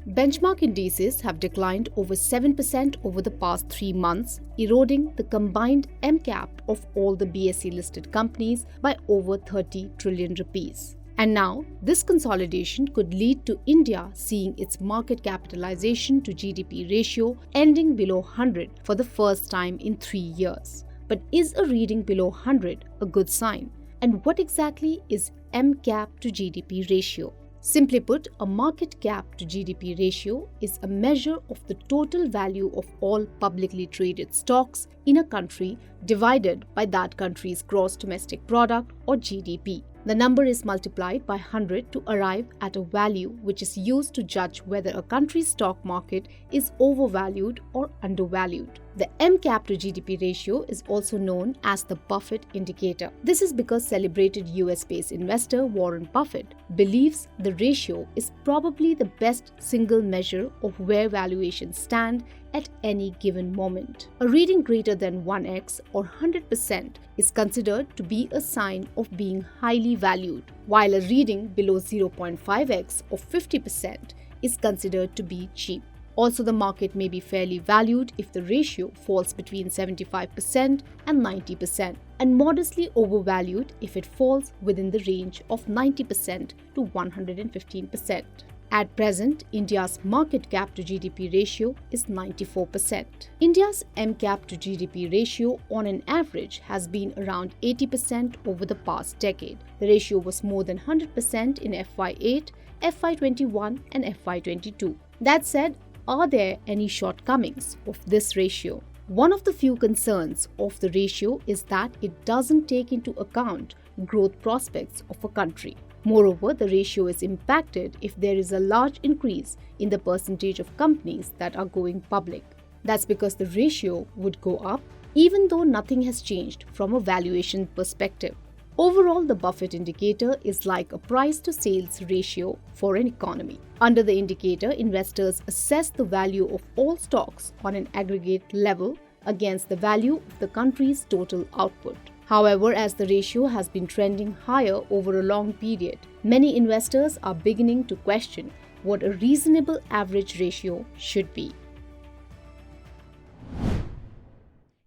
Benchmark indices have declined over 7% over the past 3 months, eroding the combined m-cap of all the BSE listed companies by over 30 trillion rupees. And now, this consolidation could lead to India seeing its market capitalization to GDP ratio ending below 100 for the first time in 3 years. But is a reading below 100 a good sign? And what exactly is m-cap-to-GDP ratio? Simply put, a market cap to GDP ratio is a measure of the total value of all publicly traded stocks in a country divided by that country's gross domestic product or GDP. The number is multiplied by 100 to arrive at a value which is used to judge whether a country's stock market is overvalued or undervalued. The m-cap to GDP ratio is also known as the Buffett indicator. This is because celebrated US-based investor Warren Buffett believes the ratio is probably the best single measure of where valuations stand at any given moment. A reading greater than 1x or 100% is considered to be a sign of being highly valued, while a reading below 0.5x or 50% is considered to be cheap. Also, the market may be fairly valued if the ratio falls between 75% and 90%, and modestly overvalued if it falls within the range of 90% to 115%. At present, India's market cap to GDP ratio is 94%. India's m-cap to GDP ratio on an average has been around 80% over the past decade. The ratio was more than 100% in FY8, FY21 and FY22. That said, are there any shortcomings of this ratio? One of the few concerns of the ratio is that it doesn't take into account growth prospects of a country. Moreover, the ratio is impacted if there is a large increase in the percentage of companies that are going public. That's because the ratio would go up even though nothing has changed from a valuation perspective. Overall, the Buffett indicator is like a price to sales ratio for an economy. Under the indicator, investors assess the value of all stocks on an aggregate level against the value of the country's total output. However, as the ratio has been trending higher over a long period, many investors are beginning to question what a reasonable average ratio should be.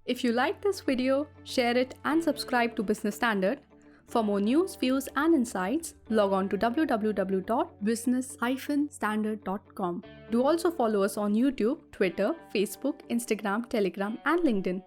If you like this video, share it and subscribe to Business Standard. For more news, views and insights, log on to www.business-standard.com. Do also follow us on YouTube, Twitter, Facebook, Instagram, Telegram and LinkedIn.